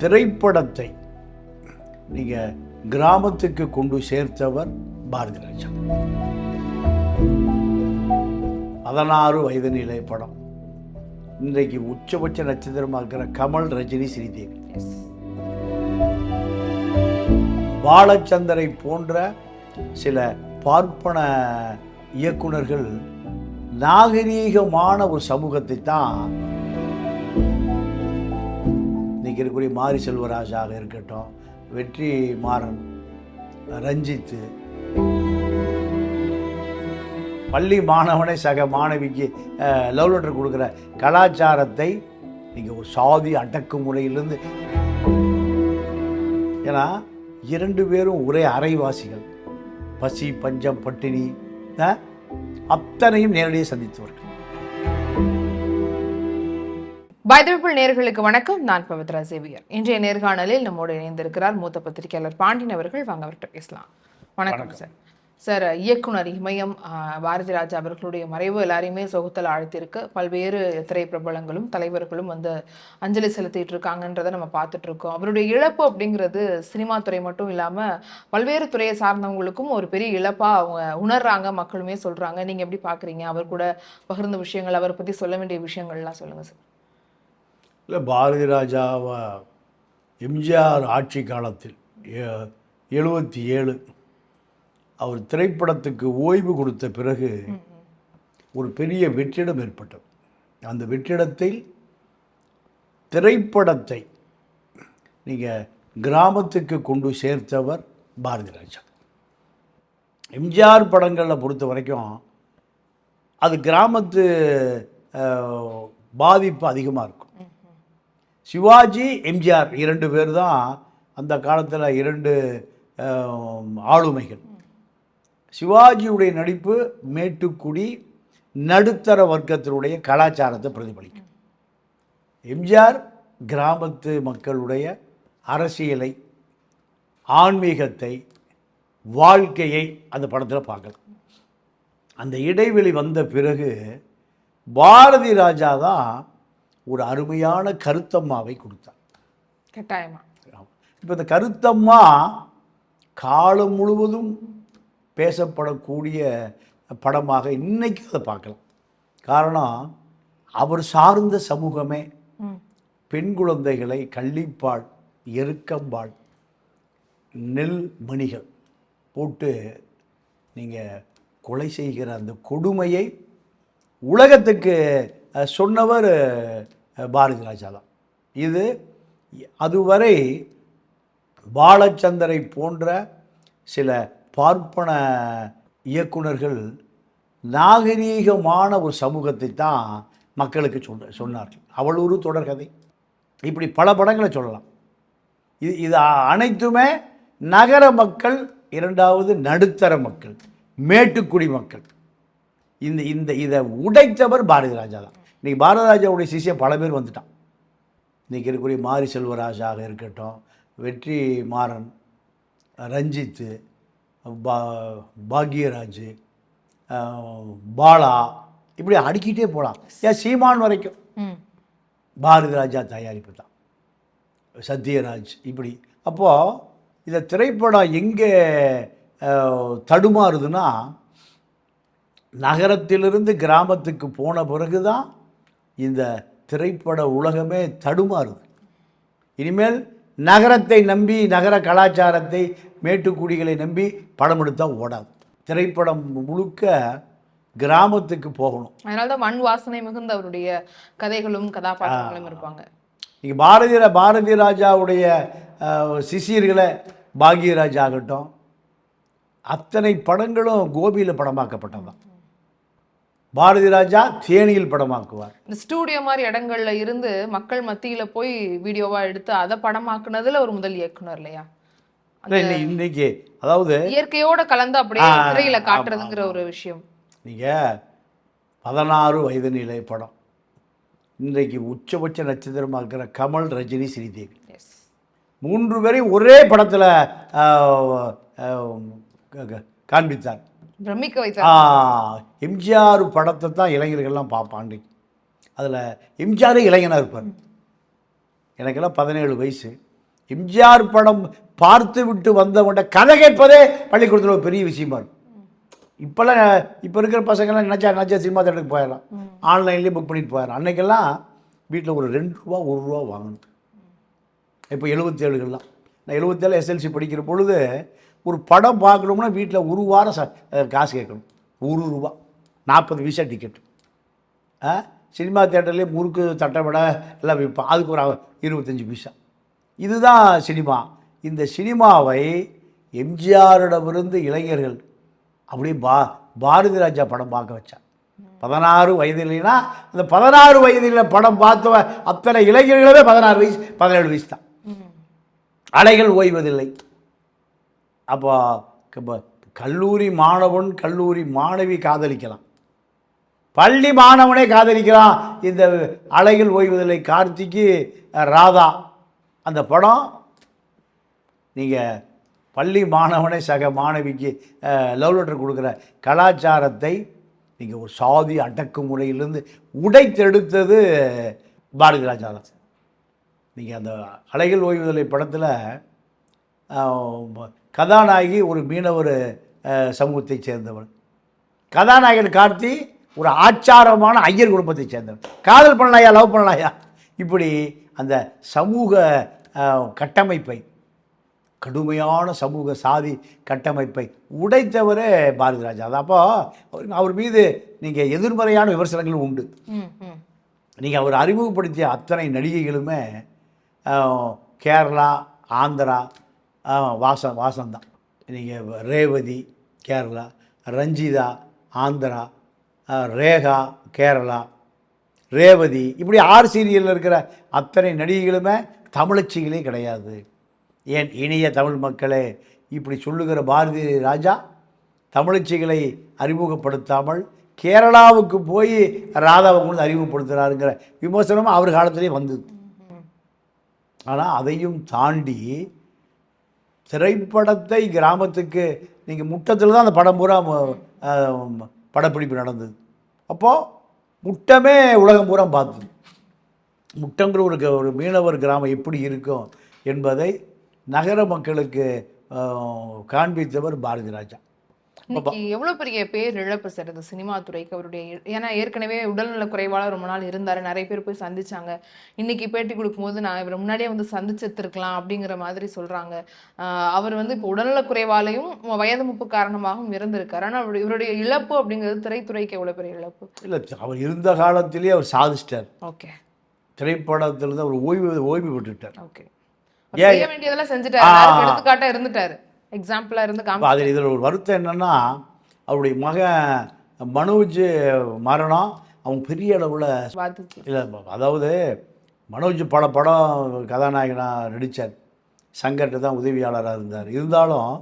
திரைப்படத்தை நீங்கள் கிராமத்துக்கு கொண்டு சேர்த்தவர் பாரதி ராஜா. 16 வயது நிலை படம் இன்றைக்கு உச்சபட்ச நட்சத்திரமாக இருக்கிற கமல், ரஜினி, ஸ்ரீதேவி. பாலச்சந்தரை போன்ற சில பார்ப்பன இயக்குனர்கள் நாகரீகமான ஒரு சமூகத்தை தான் இன்னைக்கு இருக்கக்கூடிய மாரி செல்வராஜாக இருக்கட்டும், வெற்றி மாறன், ரஞ்சித்து, பள்ளி மாணவனை சக மாணவிக்கு லவ் லெட்டர் கொடுக்குற கலாச்சாரத்தை நீங்கள் ஒரு சாதி அடக்குமுறையிலிருந்து, ஏன்னா 2 பேரும் ஒரே அரைவாசிகள், பசி பஞ்சம் பட்டினி அத்தனையும் நேரடியாக சந்தித்தவர்கள். பைபிள் நேயர்களுக்கு வணக்கம். நான் பவித்ரா சேவியர். இன்றைய நேர்காணலில் நம்மோடு இணைந்திருக்கிறார் மூத்த பத்திரிகையாளர் பாண்டியன் அவர்கள். வாங்க அவர்கிட்ட பேசலாம். வணக்கம் சார். சார், இயக்குனர் இமயம் பாரதி ராஜா அவர்களுடைய மறைவு எல்லாரையுமே சோகத்தில் ஆழ்த்திருக்கு. பல்வேறு திரை பிரபலங்களும் தலைவர்களும் வந்து அஞ்சலி செலுத்திட்டு இருக்காங்கன்றதை நம்ம பார்த்துட்டு இருக்கோம். அவருடைய இழப்பு அப்படிங்கிறது சினிமா துறை மட்டும் இல்லாமல் பல்வேறு துறையை சார்ந்தவங்களுக்கும் ஒரு பெரிய இழப்பாக அவங்க உணர்றாங்க, மக்களுமே சொல்கிறாங்க. நீங்கள் எப்படி பார்க்குறீங்க? அவர் கூட பகிர்ந்த விஷயங்கள், அவரை பற்றி சொல்ல வேண்டிய விஷயங்கள்லாம் சொல்லுங்கள் சார். இல்லை, பாரதி ராஜாவை எம்ஜிஆர் ஆட்சி காலத்தில் 77 அவர் திரைப்படத்துக்கு ஓய்வு கொடுத்த பிறகு ஒரு பெரிய வெற்றிடம் ஏற்பட்டது. அந்த வெற்றிடத்தில் திரைப்படத்தை நீங்கள் கிராமத்துக்கு கொண்டு சேர்த்தவர் பாரதி ராஜா. எம்ஜிஆர் படங்களில் பொறுத்த வரைக்கும் அது கிராமத்து பாதிப்பு அதிகமாக இருக்கும். சிவாஜி, எம்ஜிஆர் 2 பேர் தான் அந்த காலத்தில் 2 ஆளுமைகள். சிவாஜியுடைய நடிப்பு மேட்டுக்குடி நடுத்தர வர்க்கத்தினுடைய கலாச்சாரத்தை பிரதிபலிக்கும். எம்ஜிஆர் கிராமத்து மக்களுடைய அரசியலை, ஆன்மீகத்தை, வாழ்க்கையை அந்த படத்தில் பார்க்கலாம். அந்த இடைவெளி வந்த பிறகு பாரதி ராஜா தான் ஒரு அருமையான கருத்தம்மாவை கொடுத்தார். கட்டாயமா. இப்போ இந்த கருத்தம்மா காலம் முழுவதும் பேசப்படக்கூடிய படமாக இன்னைக்கு அதை பார்க்கலாம். காரணம், அவர் சார்ந்த சமூகமே பெண் குழந்தைகளை கள்ளிப்பால், எருக்கம்பால், நெல் மணிகள் போட்டு நீங்கள் கொலை செய்கிற அந்த கொடுமையை உலகத்துக்கு சொன்னவர் பாரதி ராஜா தான். இது அதுவரை பாலச்சந்தரை போன்ற சில பார்ப்பன இயக்குனர்கள் நாகரீகமான ஒரு சமூகத்தை தான் மக்களுக்கு சொன்னார்கள். அவளூறு தொடர்கதை, இப்படி பல படங்களை சொல்லலாம். இது அனைத்துமே நகர மக்கள், 2வது நடுத்தர மக்கள், மேட்டுக்குடி மக்கள். இதை உடைத்தவர் பாரதி ராஜா தான். இன்றைக்கி பாரதி ராஜாவுடைய சிஷ்யன் பல பேர் வந்துட்டான். இன்றைக்கி இருக்கக்கூடிய மாரி செல்வராஜாக இருக்கட்டும், வெற்றி மாறன், ரஞ்சித்து, பாக்யராஜ், பாலா, இப்படி அடுக்கிட்டே போகலாம். ஏன் சீமான் வரைக்கும் பாரதி ராஜா தயாரிப்பு தான், சத்யராஜ், இப்படி. அப்போது இந்த திரைப்படம் எங்கே தடுமாறுதுன்னா, நகரத்திலிருந்து கிராமத்துக்கு போன பிறகு தான் இந்த திரைப்பட உலகமே தடுமாறுது. இனிமேல் நகரத்தை நம்பி, நகர கலாச்சாரத்தை, மேட்டுக்குடிகளை நம்பி படம் எடுத்தால் ஓடாது. திரைப்படம் முழுக்க கிராமத்துக்கு போகணும். அதனால தான் மண் வாசனை மிகுந்த அவருடைய கதைகளும் கதாபாத்திரங்களும் இருப்பாங்க. இங்கே பாரதி ராஜாவுடைய சிஷியர்களை, பாக்யராஜ் ஆகட்டும், அத்தனை படங்களும் கோபியில் படமாக்கப்பட்டதான். பாரதி ராஜா தேனியில் படமாக்குவார். இந்த ஸ்டூடியோ மாதிரி இடங்கள்ல இருந்து மக்கள் மத்தியில போய் வீடியோவா எடுத்து அதை படமாக்குனதுல ஒரு முதல் இயக்குனர் இல்லையா? இன்னைக்கு அதாவது இயற்கையோட கலந்து அப்படியே திரையில காட்டுறதுங்கிற ஒரு விஷயம். நீங்க 16 வயது நிலை படம் இன்றைக்கு உச்சபட்ச நட்சத்திரமாக இருக்கிற கமல், ரஜினி, ஸ்ரீதேவி 3 பேரையும் ஒரே படத்தில் காண்பித்தார், பிரமிக்க வைத்தார். எம்ஜிஆர் படத்தை தான் இளைஞர்கள்லாம் பார்ப்பான். அதில் எம்ஜிஆரே இளைஞனாக இருப்பார். எனக்கெல்லாம் 17 வயசு. எம்ஜிஆர் படம் பார்த்து விட்டு வந்தவன்ட கதை கேட்பதே பள்ளிக்கூடத்தில் ஒரு பெரிய விஷயமா இருக்கும். இப்போல்லாம் இப்போ இருக்கிற பசங்கள்லாம் நினச்சா சினிமா தேட்டருக்கு போயிடலாம், ஆன்லைன்லேயே புக் பண்ணிட்டு போயிடலாம். அன்றைக்கெல்லாம் வீட்டில் ஒரு 2 ரூபா 1 ரூபா வாங்கணும். இப்போ 77கள்லாம் நான் 77 எஸ்எல்சி படிக்கிற பொழுது ஒரு படம் பார்க்கணும்னா வீட்டில் ஒரு வாரம் காசு கேட்கணும். 1 ரூபா 40 பைசா டிக்கெட். சினிமா தேட்டர்லேயே முறுக்கு தட்டவடை எல்லாம் விற்பான், அதுக்கு ஒரு 25 பைசா. இதுதான் சினிமா. இந்த சினிமாவை எம்ஜிஆரிடமிருந்து இளைஞர்கள் அப்படியே பாரதி ராஜா படம் பார்க்க வச்சான். 16 வயதில்னா அந்த 16 வயதில் படம் பார்த்தவ அத்தனை இளைஞர்களே 16 வயசு 17 வயசு தான். அலைகள் ஓய்வதில்லை. அப்போ கல்லூரி மாணவன் கல்லூரி மாணவி காதலிக்கலாம், பள்ளி மாணவனே காதலிக்கலாம். இந்த அலைகள் ஓய்வதில்லை கார்த்திக்கு ராதா அந்த படம், நீங்கள் பள்ளி மாணவனே சக மாணவிக்கு லவ் லெட்டர் கொடுக்குற கலாச்சாரத்தை நீங்கள் ஒரு சாதி அடக்குமுறையிலிருந்து உடைத்தெடுத்தது பாரதி ராஜா தான். நீங்கள் அந்த அலைகள் ஓய்வதில்லை படத்தில் கதாநாயகி ஒரு மீனவர் சமூகத்தை சேர்ந்தவர், கதாநாயகன் கார்த்தி ஒரு ஆச்சாரமான ஐயர் குடும்பத்தை சேர்ந்தவர். காதல் பண்ணலாயா, லவ் பண்ணலாயா, இப்படி அந்த சமூக கட்டமைப்பை, கடுமையான சமூக சாதி கட்டமைப்பை உடைத்தவரே பாரதி ராஜா தான். அப்போ அவர் மீது நீங்கள் எதிர்மறையான விமர்சனங்கள் உண்டு. நீங்கள் அவர் அறிமுகப்படுத்திய அத்தனை நடிகைகளுமே கேரளா, ஆந்திரா, வாசந்தான். நீங்கள் ரேவதி கேரளா, ரஞ்சிதா ஆந்திரா, ரேகா கேரளா, ரேவதி, இப்படி 6 சீரியலில் இருக்கிற அத்தனை நடிகைகளுமே தமிழச்சிகளே கிடையாது. ஏன் இனிய தமிழ் மக்களே, இப்படி சொல்லுகிற பாரதி ராஜா தமிழச்சிகளை அறிமுகப்படுத்தாமல் கேரளாவுக்கு போய் ராதாவை கொண்டு அறிமுகப்படுத்துகிறாருங்கிற விமர்சனம் அவர் காலத்திலே வந்தது. ஆனால் அதையும் தாண்டி திரைப்படத்தை கிராமத்துக்கு நீங்கள் முட்டத்தில் தான் அந்த படம் பூரா படப்பிடிப்பு நடந்தது. அப்போது முட்டமே உலகம் பூரா பார்த்தது. முட்டங்கிற ஒரு மீனவர் கிராமம் எப்படி இருக்கும் என்பதை நகர மக்களுக்கு காண்பித்தவர் பாரதி ராஜா. இன்னைக்கு எவ்வளவு பெரிய பேர் இழப்பு சார் இந்த சினிமா துறைக்கு அவருடைய. ஏன்னா ஏற்கனவே உடல்நல குறைவால ரொம்ப நாள் இருந்தாரு, நிறைய பேர் போய் சந்திச்சாங்க. இன்னைக்கு பேட்டி கொடுக்கும்போது நான் இவரை முன்னாடியே வந்து சந்திச்சிருக்கலாம் அப்படிங்கிற மாதிரி சொல்றாங்க. அவர் வந்து இப்போ உடல்நல குறைவாலையும் வயது முப்பு காரணமாகவும் இருந்திருக்காரு. ஆனா இவருடைய இழப்பு அப்படிங்கிறது திரைத்துறைக்கு எவ்வளவு பெரிய இழப்பு. இல்லை, அவர் இருந்த காலத்திலேயே அவர் சாதிச்சிட்டார். ஓகே, திரைப்படத்தில் தான் அவர் ஓய்வு பெற்றுட்டார். ஓகே, செய்ய வேண்டியதெல்லாம் செஞ்சுட்டாரு, எடுத்துக்காட்டா இருந்துட்டாரு, எக்ஸாம்பிளாக இருந்து அதில் இதில் ஒரு வருத்தம் என்னென்னா, அவருடைய மகன் மனோஜ் மரணம் அவங்க பெரிய அளவில் இல்லை. அதாவது மனோஜ் பல படம் கதாநாயகனாக நடித்தார், சங்கர்கிட்ட தான் உதவியாளராக இருந்தார். இருந்தாலும்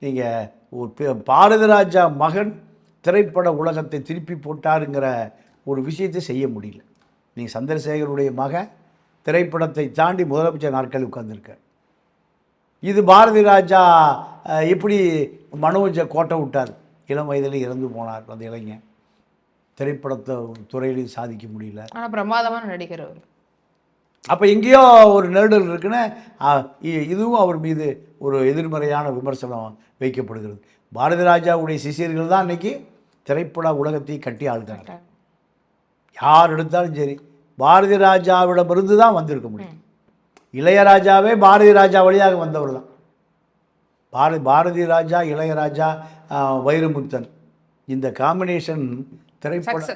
நீங்கள் ஒரு பாரதி ராஜா மகன் திரைப்பட உலகத்தை திருப்பி போட்டாருங்கிற ஒரு விஷயத்தை செய்ய முடியல. நீங்கள் சந்திரசேகருடைய மகன் திரைப்படத்தை தாண்டி முதலமைச்சர் நாட்கள் உட்கார்ந்துருக்கார். இது பாரதி ராஜா எப்படி மனோஜை கோட்டை விட்டார், இளம் வயதில் இறந்து போனார் அந்த இளைஞன், திரைப்படத்தை துறையிலையும் சாதிக்க முடியல. ஆனால் பிரமாதமான நடிகர் அவர். அப்போ எங்கேயோ ஒரு நெருடல் இருக்குன்னு இதுவும் அவர் மீது ஒரு எதிர்மறையான விமர்சனம் வைக்கப்படுகிறது. பாரதி ராஜாவுடைய சிஷியர்கள் தான் இன்றைக்கி திரைப்பட உலகத்தை கட்டி ஆளுகிறாங்க. யார் எடுத்தாலும் சரி பாரதி ராஜாவிடமிருந்து தான் வந்திருக்க முடியும். இளையராஜாவே பாரதி ராஜா வழியாக வந்தவர் தான். பாரதி ராஜா, இளையராஜா, வைரமுத்தன், இந்த காம்பினேஷன் திரைப்படம்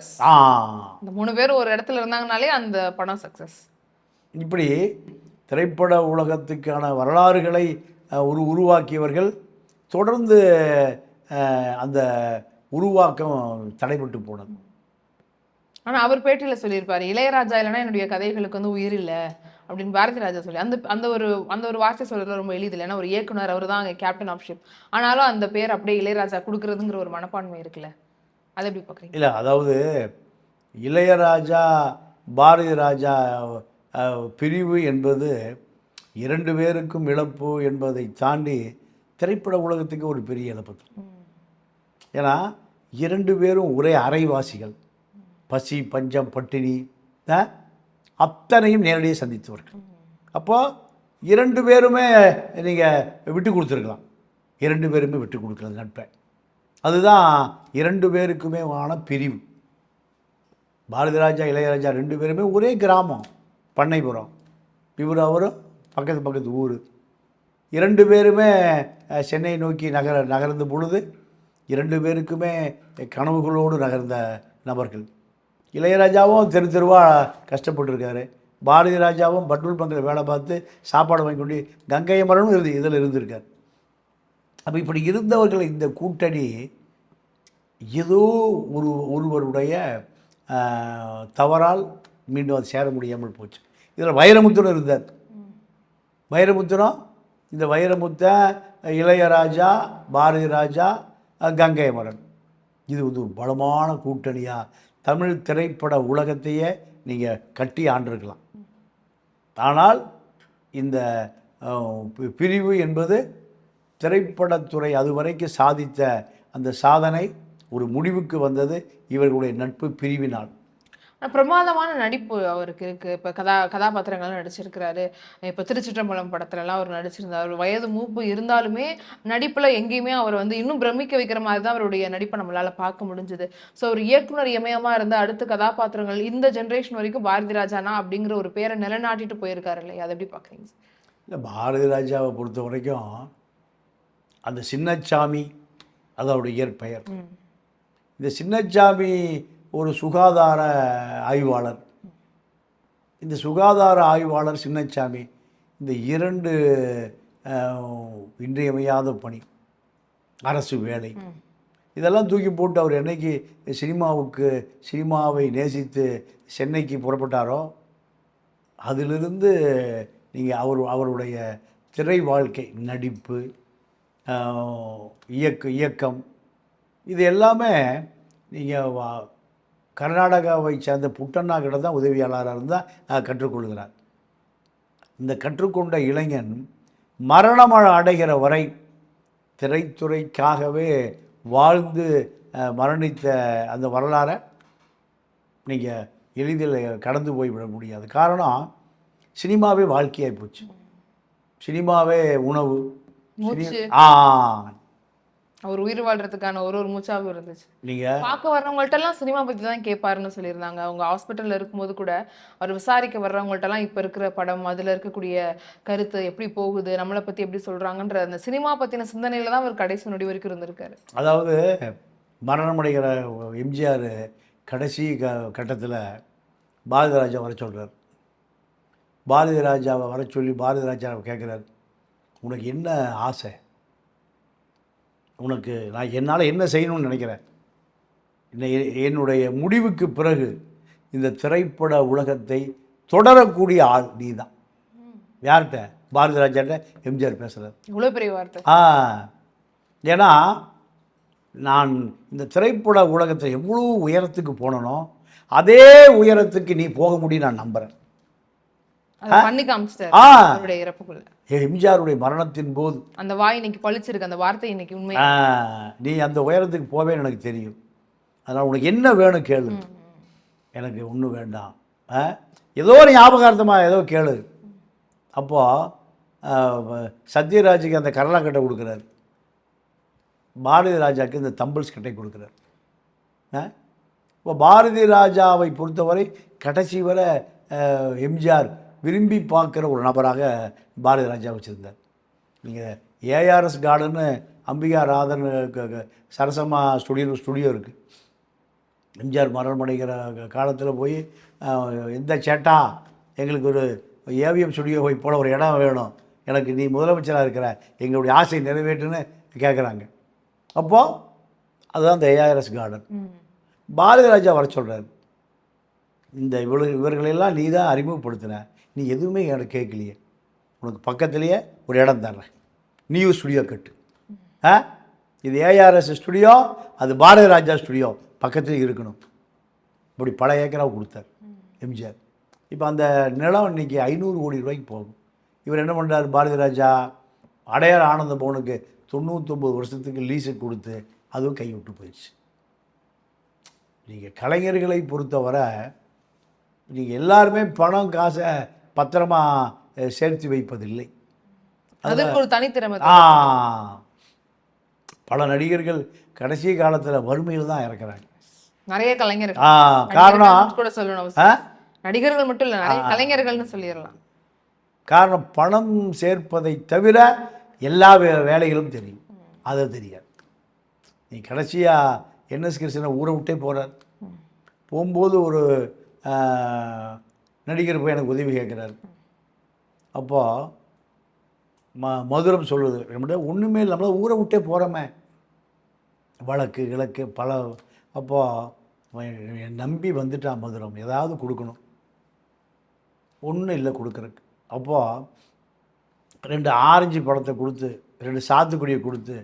இந்த 3 பேர் ஒரு இடத்துல இருந்தாங்கனாலே அந்த படம் சக்ஸஸ். இப்படி திரைப்பட உலகத்துக்கான வரலாறுகளை உருவாக்கியவர்கள் தொடர்ந்து அந்த உருவாக்கம் தடைபட்டு போனது. ஆனால் அவர் பேட்டியில் சொல்லியிருப்பார், இளையராஜா இல்லைன்னா என்னுடைய கதைகளுக்கு வந்து உயிர் இல்லை அப்படின்னு பாரதி ராஜா சொல்லி அந்த ஒரு வார்த்தை சொல்றது ரொம்ப எளிதில்லை. ஏன்னா ஒரு இயக்குனர், அவர் தான் அங்கே கேப்டன் ஆஃப் ஷிப். ஆனாலும் அந்த பேர் அப்படியே இளையராஜா கொடுக்குறதுங்கிற ஒரு மனப்பான்மை இருக்குல்ல, அதை எப்படி பார்க்குறீங்க? இல்லை, அதாவது இளையராஜா பாரதி ராஜா பிரிவு என்பது 2 பேருக்கும் இழப்பு என்பதை தாண்டி திரைப்பட உலகத்துக்கு ஒரு பெரிய இழப்பு. ஏன்னா 2 பேரும் ஒரே அரைவாசிகள், பசி பஞ்சம் பட்டினி அத்தனையும் நேரடியாக சந்தித்தவர்கள். அப்போது 2 பேருமே நீங்கள் விட்டு கொடுத்துருக்கலாம். 2 பேருமே விட்டு கொடுக்கறது நட்பை. அதுதான் 2 பேருக்குமே ஆன பிரிவு. பாரதி ராஜா, இளையராஜா 2 பேருமே ஒரே கிராமம், பண்ணைபுரம். அவரும் பக்கத்து ஊர். 2 பேருமே சென்னை நோக்கி நகர்ந்த பொழுது 2 பேருக்குமே கனவுகளோடு நகர்ந்த நபர்கள். இளையராஜாவும் தெருவாக கஷ்டப்பட்டுருக்காரு. பாரதி ராஜாவும் பெட்ரோல் பங்கில் வேலை பார்த்து சாப்பாடு வாங்கி கொண்டு கங்கை அமரனும் இதில் இருந்திருக்கார். அப்போ இப்படி இருந்தவர்கள் இந்த கூட்டணி ஏதோ ஒருவருடைய தவறால் மீண்டும் அது சேர முடியாமல் போச்சு. இதில் வைரமுத்துன்னு இருந்தார். வைரமுத்துனா இந்த வைரமுத்த, இளையராஜா, பாரதி ராஜா, கங்கை அமரன், இது ஒரு பலமான கூட்டணியாக தமிழ் திரைப்பட உலகத்தையே நீங்கள் கட்டி ஆண்டிருக்கலாம். ஆனால் இந்த பிரிவு என்பது திரைப்படத்துறை அதுவரைக்கும் சாதித்த அந்த சாதனை ஒரு முடிவுக்கு வந்தது இவர்களுடைய நட்பு பிரிவினால். பிரமாதமான நடிப்பு அவருக்கு இருக்குது. இப்போ கதாபாத்திரங்கள்லாம் நடிச்சிருக்கிறாரு. இப்போ திருச்சிற்றம்பலம் படத்துலலாம் அவர் நடிச்சிருந்தார். வயது மூப்பு இருந்தாலுமே நடிப்பில் எங்கேயுமே அவர் இன்னும் பிரமிக்க வைக்கிற மாதிரி தான் அவருடைய நடிப்பை நம்மளால் பார்க்க முடிஞ்சுது. ஸோ ஒரு இயக்குனர் இமயமாக இருந்த அடுத்த கதாபாத்திரங்கள் இந்த ஜென்ரேஷன் வரைக்கும் பாரதி ராஜானா அப்படிங்கிற ஒரு பேரை நிலைநாட்டிட்டு போயிருக்காரு இல்லையா? அதை எப்படி பார்க்குறீங்க? இல்லை, பாரதி ராஜாவை பொறுத்த வரைக்கும் அந்த சின்னச்சாமி அதோடைய இயற்பெயர். இந்த சின்னச்சாமி ஒரு சுகாதார ஆய்வாளர். இந்த சுகாதார ஆய்வாளர் சின்னச்சாமி இந்த 2 இன்றியமையாத பணி, அரசு வேலை, இதெல்லாம் தூக்கி போட்டு அவர் என்னைக்கு சினிமாவை நேசித்து சென்னைக்கு புறப்பட்டாரோ அதிலிருந்து நீங்கள் அவருடைய திரை வாழ்க்கை, நடிப்பு, இயக்கம் இது எல்லாமே நீங்கள் கர்நாடகாவை சேர்ந்த புட்டண்ணா கிட்ட தான் உதவியாளராக இருந்தால் கற்றுக்கொள்கிறார். இந்த கற்றுக்கொண்ட இளைஞன் மரணம் அடைகிற வரை திரைத்துறைக்காகவே வாழ்ந்து மரணித்த அந்த வரலாறை நீங்கள் எளிதில் கடந்து போய்விட முடியாது. காரணம், சினிமாவே வாழ்க்கையாகி போச்சு. சினிமாவே உணவு. அவர் உயிர் வாழ்றதுக்கான ஒரு மூச்சாவும் இருந்துச்சு. நீங்கள் பார்க்க வர்றவங்கள்ட்டெல்லாம் சினிமா பற்றி தான் கேட்பாருன்னு சொல்லியிருந்தாங்க. அவங்க ஹாஸ்பிட்டலில் இருக்கும்போது கூட அவர் விசாரிக்க வர்றவங்கள்ட்டெல்லாம் இப்போ இருக்கிற படம், அதில் இருக்கக்கூடிய கருத்து எப்படி போகுது, நம்மளை பற்றி எப்படி சொல்கிறாங்கன்ற அந்த சினிமா பற்றின சிந்தனையில் தான் அவர் கடைசி நொடி வரைக்கும் இருந்திருக்காரு. அதாவது மரணமடைகிற எம்ஜிஆர் கடைசி கட்டத்தில் பாரதி ராஜா வர சொல்கிறார். பாரதி ராஜாவை வர சொல்லி பாரதி ராஜாவை கேட்குறாரு, உனக்கு என்ன ஆசை, உனக்கு நான் என்னால் என்ன செய்யணும்னு நினைக்கிறேன், என்னுடைய முடிவுக்கு பிறகு இந்த திரைப்பட உலகத்தை தொடரக்கூடிய ஆள் நீ தான். யார்கிட்ட? பாரதி ராஜாட்ட எம்ஜிஆர் பேசுகிறார். இவ்வளோ பெரிய வார்த்தை. ஏன்னா நான் இந்த திரைப்பட உலகத்தை எவ்வளோ உயரத்துக்கு போனனோ அதே உயரத்துக்கு நீ போக முடியும் நான் நம்புகிறேன். எம்ஜிஆருடைய மரணத்தின் போது அந்த வாய் இன்னைக்கு பழிச்சிருக்கு, அந்த வார்த்தை இன்னைக்கு உண்மை. நீ அந்த உயரத்துக்கு போவேன்னு எனக்கு தெரியும், அதனால் உனக்கு என்ன வேணும் கேளு, எனக்கு ஒன்றும் வேண்டாம், ஏதோ ஒரு ஞாபகார்த்தமாக ஏதோ கேளு. அப்போது சத்யராஜுக்கு அந்த கரலாக்கட்டை கொடுக்குறாரு, பாரதி ராஜாவுக்கு இந்த தம்பிள்ஸ் கட்டை கொடுக்குறாரு. இப்போ பாரதி ராஜாவை பொறுத்தவரை கடைசி வரை எம்ஜிஆர் விரும்பி பார்க்குற ஒரு நபராக பாரதி ராஜா வச்சுருந்தார். நீங்கள் ஏஆர்எஸ் கார்டன்னு அம்பிகா ராதன் சரசம்மா ஸ்டுடியோ இருக்குது. எம்ஜிஆர் மரணமடைகிற காலத்தில் போய் எந்த சேட்டா எங்களுக்கு ஒரு ஏவிஎம் ஸ்டுடியோவை போல் ஒரு இடம் வேணும், எனக்கு நீ முதலமைச்சராக இருக்கிற, எங்களுடைய ஆசை நிறைவேற்றுன்னு கேட்குறாங்க. அப்போது அதுதான் இந்த ஏஆர்எஸ் கார்டன். பாரதி ராஜா வர சொல்கிறார், இந்த இவர்களெல்லாம் நீ தான் அறிமுகப்படுத்தின, நீ எதுவுமே எனக்கு கேட்கலையே, உனக்கு பக்கத்துலேயே ஒரு இடம் தர்றேன், நீயும் ஸ்டுடியோ கட்டு. இது ஏஆர்எஸ் ஸ்டுடியோ, அது பாரதி ராஜா ஸ்டுடியோ பக்கத்துலேயே இருக்கணும். இப்படி பல ஏக்கராக கொடுத்தார் எம்ஜிஆர். இப்போ அந்த நிலம் இன்றைக்கி 500 கோடி ரூபாய்க்கு போகும். இவர் என்ன பண்ணுறார், பாரதி ராஜா அடையார் ஆனந்த பவனுக்கு 99 வருஷத்துக்கு லீஸுக்கு கொடுத்து அதுவும் கைவிட்டு போயிடுச்சு. நீங்கள் கலைஞர்களை பொறுத்தவரை நீங்கள் எல்லாருமே பணம் காசை பத்திரமா சேர்த்து வைப்பதில்லை. அதுக்கு ஒரு தனித்திறமை. பல நடிகர்கள் கடைசி காலத்தில் வறுமையில் தான் இறக்குறாங்க. நிறைய கலைஞர்கள். காரணம் கூட சொல்லணும், நடிகர்கள் மட்டும் இல்லை, நிறைய கலைஞர்கள்னு சொல்லிடலாம். காரணம் பணம் சேர்ப்பதை தவிர எல்லா வேலைகளும் தெரியும், அது தெரியாது. நீ கடைசியாக என்எஸ் கிருஷ்ணனை ஊரை விட்டே போகிறார். போகும்போது ஒரு நடிகர் போய் எனக்கு உதவி கேட்குறாரு. அப்போது மதுரம் சொல்லுது, நம்மகிட்ட ஒன்றுமே இல்லை, நம்மள ஊரை விட்டே போகிறோமே, வழக்கு கிழக்கு பல. அப்போது நம்பி வந்துட்டான் மதுரம், ஏதாவது கொடுக்கணும், ஒன்றும் இல்லை கொடுக்குறக்கு. அப்போது 2 ஆரஞ்சு பழத்தை கொடுத்து 2 சாத்துக்குடியை கொடுத்து,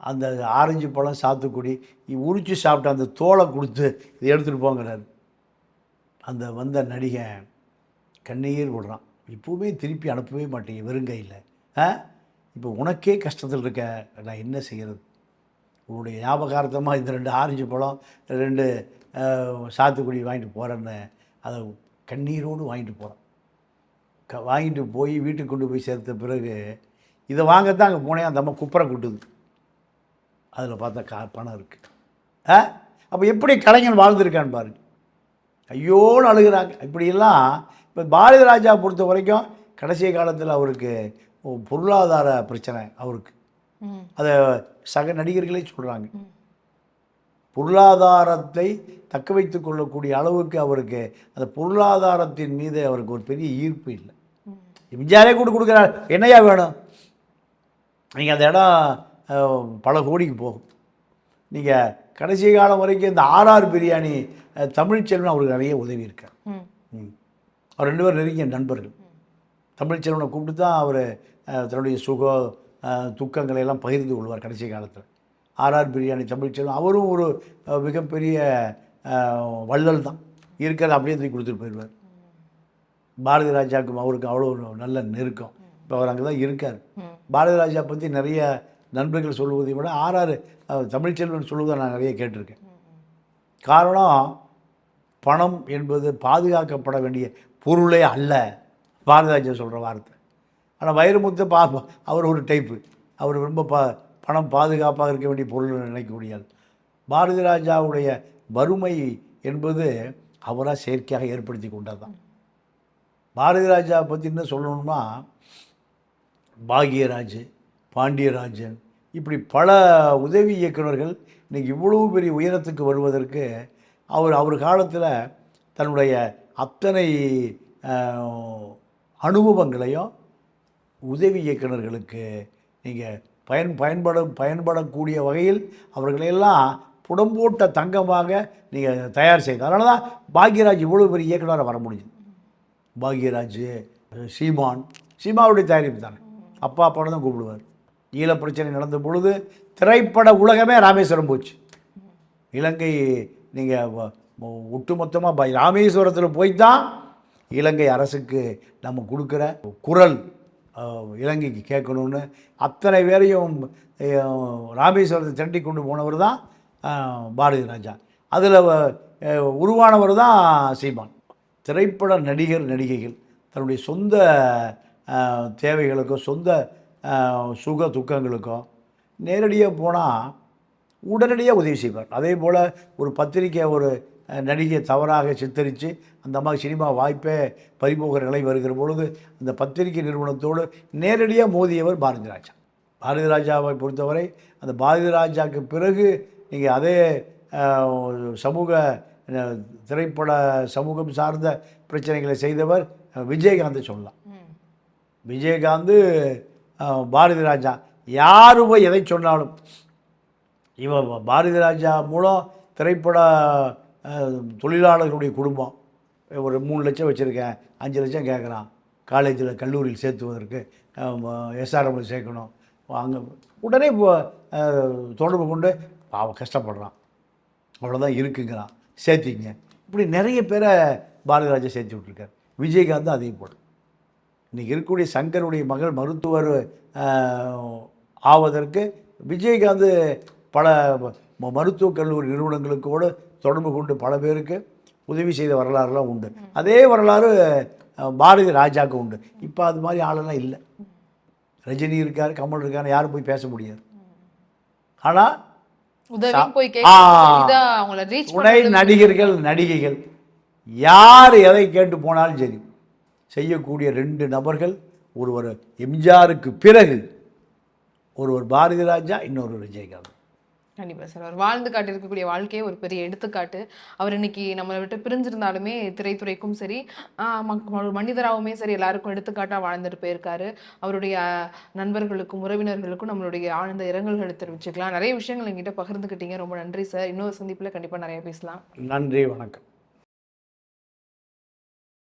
அந்த ஆரஞ்சு பழம் சாத்துக்குடி உரித்து சாப்பிட்ட அந்த தோலை கொடுத்து இதை எடுத்துகிட்டு போங்கிறாரு. அந்த வந்த நடிகன் கண்ணீர் விடுறான். இப்போவுமே திருப்பி அனுப்பவே மாட்டேங்க வெறுங்கையில். இப்போ உனக்கே கஷ்டத்தில் இருக்க, நான் என்ன செய்கிறது? உன்னுடைய ஞாபகார்த்தமாக இந்த 2 ஆரஞ்சு பழம் 2 சாத்துக்குடி வாங்கிட்டு போகிறேன்னு அதை கண்ணீரோடு வாங்கிட்டு போகிறான். வாங்கிட்டு போய் வீட்டுக்கு கொண்டு போய் சேர்த்த பிறகு இதை வாங்கத்தான் அங்கே போனேன். அந்த அம்மா குப்பரை கொட்டுது, அதில் பார்த்தா பணம் இருக்குது. அப்போ எப்படி கலைஞன் வாழ்ந்துருக்கான்னு பாருங்க. ஐயோன்னு அழுகிறாங்க. இப்படியெல்லாம் இப்போ பாரதி ராஜா பொறுத்த வரைக்கும் கடைசி காலத்தில் அவருக்கு பொருளாதார பிரச்சனை அவருக்கு. அதை சக நடிகர்களே சொல்கிறாங்க. பொருளாதாரத்தை தக்க வைத்து கொள்ளக்கூடிய அளவுக்கு அவருக்கு அந்த பொருளாதாரத்தின் மீது அவருக்கு ஒரு பெரிய ஈர்ப்பு இல்லை. எம்ஜிஆரே கொடுக்குறார், என்னையா வேணும்? நீங்கள் அந்த இடம் பல கோடிக்கு போகும். நீங்கள் கடைசி காலம் வரைக்கும் இந்த ஆர்ஆர் பிரியாணி தமிழ்ச்செல்வன் அவருக்கு நிறைய உதவி இருக்கார். அவர் 2 பேரும் நெருங்கிய நண்பர்கள். தமிழ்ச்செல்வனை கூப்பிட்டு தான் அவர் தன்னுடைய துக்கங்களை எல்லாம் பகிர்ந்து கொள்வார் கடைசி காலத்தில். ஆர்ஆர் பிரியாணி தமிழ்ச்செல்வன் அவரும் ஒரு மிகப்பெரிய வள்ளல் தான், இருக்கிறத அப்படியே தூக்கி கொடுத்துட்டு போயிடுவார். பாரதி ராஜாவுக்கும் அவருக்கு அவ்வளோ நல்ல நெருக்கம். இப்போ அவர் அங்கே தான் இருக்கார். பாரதி ராஜா பற்றி நிறைய நண்பர்கள் சொல்லுவதை விட ஆர்ஆர் தமிழ்ச்செல்வன் சொல்லுவதை நான் நிறைய கேட்டிருக்கேன். காரணம் பணம் என்பது பாதுகாக்கப்பட வேண்டிய பொருளே அல்ல, பாரதி ராஜா சொல்கிற வார்த்தை. ஆனால் வைரமுத்து அவர் ஒரு டைப்பு, அவர் ரொம்ப பணம் பாதுகாப்பாக இருக்க வேண்டிய பொருள் நினைக்கக்கூடியது. பாரதி ராஜாவுடைய வறுமை என்பது அவராக செயற்கையாக ஏற்படுத்தி கொண்டது தான். பாரதி ராஜா பற்றி என்ன சொல்லணும்னா, பாக்யராஜ், பாண்டியராஜன், இப்படி பல உதவி இயக்குநர்கள் இன்றைக்கி இவ்வளவு பெரிய உயரத்துக்கு வருவதற்கு அவர் காலத்தில் தன்னுடைய அத்தனை அனுபவங்களையும் உதவி இயக்குநர்களுக்கு நீங்கள் பயன்படக்கூடிய வகையில் அவர்களையெல்லாம் புடம்போட்ட தங்கமாக நீங்கள் தயார் செய்த. அதனால தான் பாக்யராஜ் இவ்வளோ பெரிய இயக்குனராக வர முடியுது. பாக்யராஜ், சீமாவுடைய தயாரிப்பு தானே, அப்பா படம் தான் கூப்பிடுவார். ஈழ பிரச்சனை நடந்த பொழுது திரைப்பட உலகமே ராமேஸ்வரம் போச்சு. இலங்கை நீங்கள் ஒட்டுமொத்தமாக ராமேஸ்வரத்தில் போய் தான் இலங்கை அரசுக்கு நம்ம கொடுக்குற குரல் இலங்கைக்கு கேட்கணும்னு அத்தனை பேரையும் ராமேஸ்வரத்தை திரட்டி கொண்டு போனவர் தான் பாரதி ராஜா. அதில் உருவானவர் தான் சீமான். திரைப்பட நடிகைகள் தன்னுடைய சொந்த தேவைகளுக்கோ சொந்த சுக துக்கங்களுக்கோ நேரடியாக போனால் உடனடியாக உதவி செய்வார். அதே போல் ஒரு பத்திரிக்கை ஒரு நடிகை தவறாக சித்தரித்து அந்த மாதிரி சினிமா வாய்ப்பே பறிபோகிற நிலை வருகிற பொழுது அந்த பத்திரிகை நிறுவனத்தோடு நேரடியாக மோதியவர் பாரதி ராஜா. பாரதி ராஜாவை பொறுத்தவரை அந்த பாரதி ராஜாவுக்கு பிறகு நீங்கள் அதே திரைப்பட சமூகம் சார்ந்த பிரச்சனைகளை செய்தவர் விஜயகாந்த் சொல்லலாம். விஜயகாந்த், பாரதி ராஜா யார் போய் எதை சொன்னாலும் பாரதி ராஜா மூலம் திரைப்பட தொழிலாளர்களுடைய குடும்பம் ஒரு 3 லட்சம் வச்சுருக்கேன், 5 லட்சம் கேட்குறான், காலேஜில் கல்லூரியில் சேர்த்துவதற்கு எஸ்ஆர்எம்மில் சேர்க்கணும், அங்கே உடனே தொடர்பு கொண்டு அவன் கஷ்டப்படுறான், அவ்வளோதான் இருக்குங்கிறான், சேர்த்திங்க. இப்படி நிறைய பேரை பாரதி ராஜா சேர்த்து விட்ருக்கார். விஜயகாந்த் அதே போல். இன்றைக்கி இருக்கக்கூடிய சங்கருடைய மகள் மருத்துவர் ஆவதற்கு விஜயகாந்த் பல மருத்துவக் கல்லூரி நிறுவனங்களுக்கோடு தொடர்பு கொண்டு பல பேருக்கு உதவி செய்த வரலாறுலாம் உண்டு. அதே வரலாறு பாரதி ராஜாவுக்கு உண்டு. இப்போ அது மாதிரி ஆளெல்லாம் இல்லை. ரஜினி இருக்கார், கமல் இருக்கார், யாரும் போய் பேச முடியாது. ஆனால் உதவியும் போய் அவங்கள ரீச் துணை நடிகர்கள் நடிகைகள் யார் எதை கேட்டு போனாலும் சரி செய்யக்கூடிய 2 நபர்கள், ஒருவர் எம்ஜிஆருக்கு பிறகு ஒருவர் பாரதி ராஜா, இன்னொரு விஜயகாந்த். கண்டிப்பாக சார். அவர் வாழ்ந்து காட்டியிருக்கக்கூடிய வாழ்க்கையே ஒரு பெரிய எடுத்துக்காட்டு. அவர் இன்னைக்கு நம்மளை விட்டு பிரிஞ்சிருந்தாலுமே திரைத்துறைக்கும் சரி மனிதராகவுமே சரி எல்லாருக்கும் எடுத்துக்காட்டாக வாழ்ந்துட்டு போயிருக்காரு. அவருடைய நண்பர்களுக்கும் உறவினர்களுக்கும் நம்மளுடைய ஆழ்ந்த இரங்கல்களை தெரிவிச்சுக்கலாம். நிறைய விஷயங்கள் எங்கிட்ட பகிர்ந்துக்கிட்டீங்க. ரொம்ப நன்றி சார். இன்னொரு சந்திப்பில் கண்டிப்பாக நிறைய பேசலாம். நன்றி, வணக்கம்.